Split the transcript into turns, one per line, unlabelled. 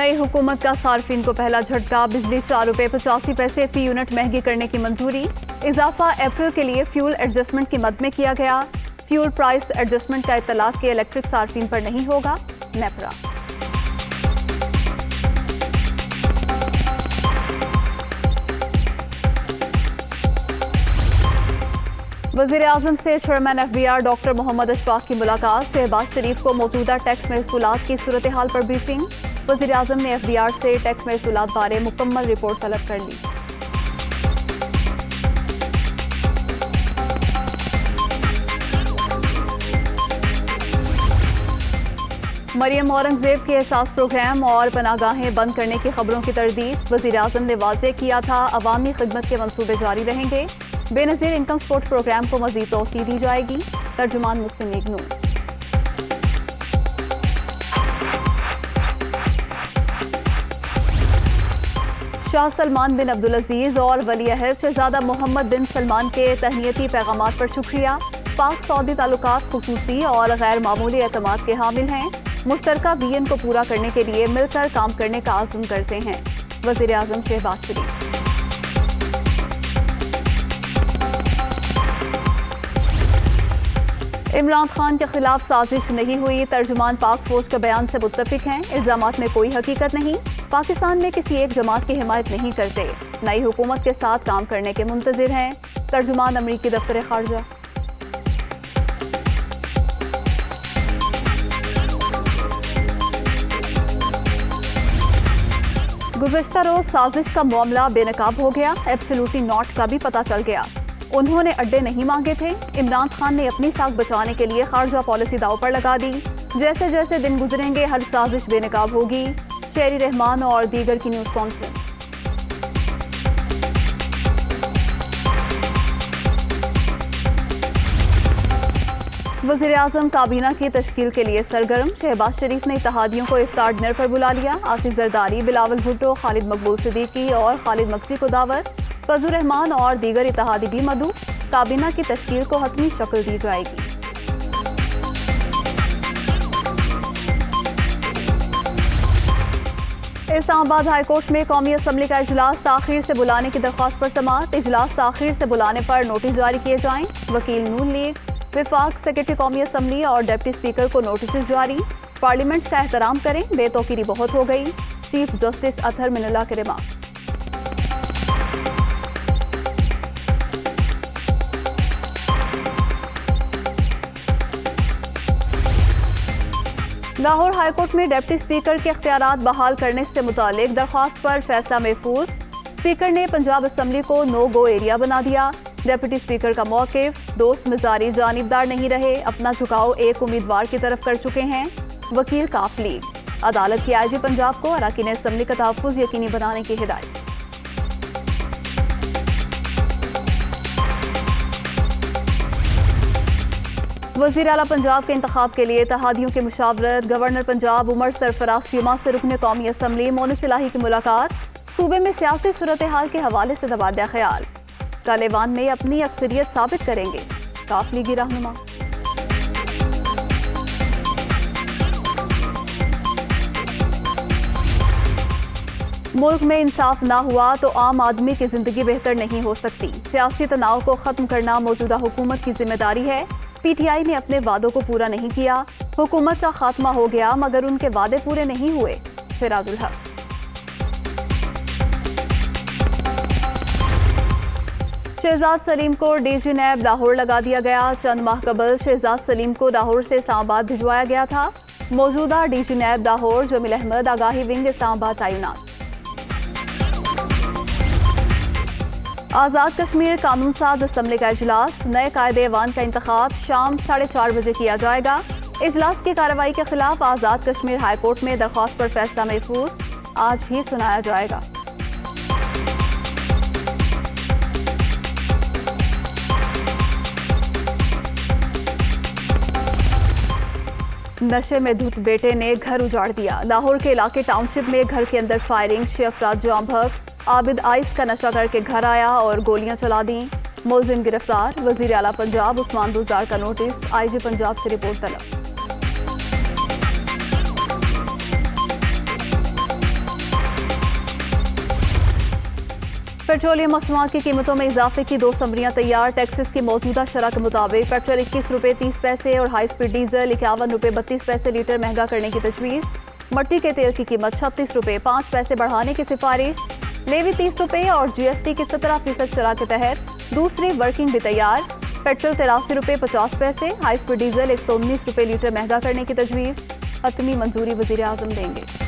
नई हुकूमत का सार्फिन को पहला झटका, बिजली 4 रुपये 85 पैसे फी यूनिट महंगी करने की मंजूरी। इजाफा अप्रैल के लिए फ्यूल एडजस्टमेंट की मद में किया गया। फ्यूल प्राइस एडजस्टमेंट का इत्तलाक के इलेक्ट्रिक सार्फिन पर नहीं होगा, नेपरा। वज़ीर आज़म से chairman FBR doctor Mohammad Ashfaq की मुलाकात। शहबाज शरीफ को मौजूदा टैक्स महसूलात की सूरत हाल पर ब्रीफिंग। वज़ीर आज़म ने FBR से टैक्स महसूलात बारे मुकम्मल रिपोर्ट तलब कर ली। मरियम औरंगजेब के एहसास प्रोग्राम और पनागाहें बंद करने की खबरों की तरदीद। वज़ीर आज़म ने वाज़ेह किया था अवामी खिदमत के मंसूबे जारी रहेंगे। बेनज़ीर इनकम सपोर्ट प्रोग्राम को मज़ीद तोसी दी जाएगी। तर्जुमान मुस्लिम लीग नून। शाह सलमान बिन अब्दुल अजीज और वली अहद शहजादा मोहम्मद बिन सलमान के तहनीती पैगामात पर शुक्रिया। पाक सऊदी ताल्लुकात खुसूसी और गैर मामूली एतमाद के हामिल हैं। मुश्तरका विजन को पूरा करने के लिए मिलकर काम करने का आज़म करते हैं। वज़ीर आज़म शहबाज शरीफ। इमरान खान के खिलाफ साजिश नहीं हुई, तर्जुमान पाक फौज के बयान से मुत्तफिक हैं। इल्जामात में कोई हकीकत नहीं। पाकिस्तान में किसी एक जमात की हिमायत नहीं करते। नई हुकूमत के साथ काम करने के मुंतज़िर हैं। तर्जुमान अमरीकी दफ्तर खारजा। गुज़श्ता रोज साजिश का मामला बेनकाब हो गया। एब्सोल्युटली नॉट का भी पता चल गया। उन्होंने अड्डे नहीं मांगे थे। इमरान खान ने अपनी साख बचाने के लिए खारजा पॉलिसी दाव पर लगा दी। जैसे जैसे दिन गुजरेंगे हर साजिश बेनकाब होगी। शेरी रहमान और दीगर की न्यूज़ कॉन्फ्रेंस। वज़ीर आज़म काबीना की तश्कील के लिए सरगर्म। शहबाज शरीफ ने इत्तेहादियों को इफ्तार डिनर पर बुला लिया। आसिफ जरदारी, बिलावल भुट्टो, खालिद मकबूल सिद्दीकी और खालिद मक्सी को दावत। फजलुर रहमान और दीगर इत्तेहादी भी मदऊ। काबीना की तश्कील को हतमी शक्ल दी जाएगी। इस्लामाबाद हाईकोर्ट में कौमी असम्बली का इजलास ताखीर से बुलाने की दरख्वास्त पर समाअत। इजलास ताखीर से बुलाने पर नोटिस जारी किए जाएं। वकील नून लीग, विफाक सेक्रेटरी कौमी असम्बली और डिप्टी स्पीकर को नोटिस जारी। पार्लियामेंट का एहतराम करें, बेतौकीरी बहुत हो गई। चीफ जस्टिस अतहर मिनुल्लाह के रिमार्क। लाहौर हाईकोर्ट में डिप्टी स्पीकर के इख्तियारात बहाल करने से मुतालिक दरख्वास्त पर फैसला महफूज। स्पीकर ने पंजाब असम्बली को नो गो एरिया बना दिया। डिप्टी स्पीकर का मौक़िफ़, दोस्त मिजारी जानिबदार नहीं रहे, अपना झुकाव एक उम्मीदवार की तरफ कर चुके हैं। वकील काफ लीग, अदालत की IG पंजाब को अरकान असम्बली का तहफ़्फ़ुज़ यकीनी बनाने की हिदायत। वज़ीर आला पंजाब के इंतखाब के लिए इत्तेहादियों की मुशावरत। गवर्नर पंजाब उमर सरफराज शीमा से रुकन कौमी असम्बली मोनिस इलाही की मुलाकात। सूबे में सियासी सूरत हाल के हवाले से तबादला ख्याल। तालिबान में अपनी अक्सरियत साबित करेंगे, काफ लीगी रहनुमा। मुल्क में इंसाफ ना हुआ तो आम आदमी की जिंदगी बेहतर नहीं हो सकती। सियासी तनाव को खत्म करना मौजूदा हुकूमत की जिम्मेदारी है। PTI ने अपने वादों को पूरा नहीं किया। हुकूमत का खात्मा हो गया मगर उनके वादे पूरे नहीं हुए। सिराजुल हक। शहजाद सलीम को DG नैब लाहौर लगा दिया गया। चंद माह कबल शहजाद सलीम को लाहौर से इस्लामाबाद भिजवाया गया था। मौजूदा DG नैब लाहौर जमील अहमद आगाही विंग इस्लामाबाद तैनात। आज़ाद कश्मीर कानून साज असम्बली का इजलास। नए कायदे ऐवान का इंतखाब शाम 4:30 बजे किया जाएगा। इजलास की कार्रवाई के खिलाफ आज़ाद कश्मीर हाई कोर्ट में दरख्वास्त पर फैसला महफूज आज ही सुनाया जाएगा। नशे में धुत बेटे ने घर उजाड़ दिया। लाहौर के इलाके टाउनशिप में घर के अंदर फायरिंग, 6 अफराद जाम भग। आबिद आइस का नशा करके घर आया और गोलियां चला दी। मुलजिम गिरफ्तार। वज़ीर आला पंजाब उस्मान बुज़दार का नोटिस। IG पंजाब से रिपोर्ट तलब। पेट्रोलियम मसनूआत की कीमतों में इजाफे की 2 समरियां तैयार। टैक्सेस की मौजूदा शरह के मुताबिक पेट्रोल 21 रुपये 30 पैसे और हाई स्पीड डीजल 51 रुपये 32 पैसे लीटर महंगा करने की तजवीज़। मट्टी के तेल की कीमत 36 रुपये 5 पैसे बढ़ाने की सिफारिश। लेवी 30 रुपये और GST की 17% शरह के तहत दूसरी वर्किंग भी तैयार। पेट्रोल 83 रुपये 50 पैसे, हाई स्पीड डीजल 119 रुपये लीटर महंगा करने की तजवीज़। हतमी मंजूरी वज़ीर आज़म देंगे।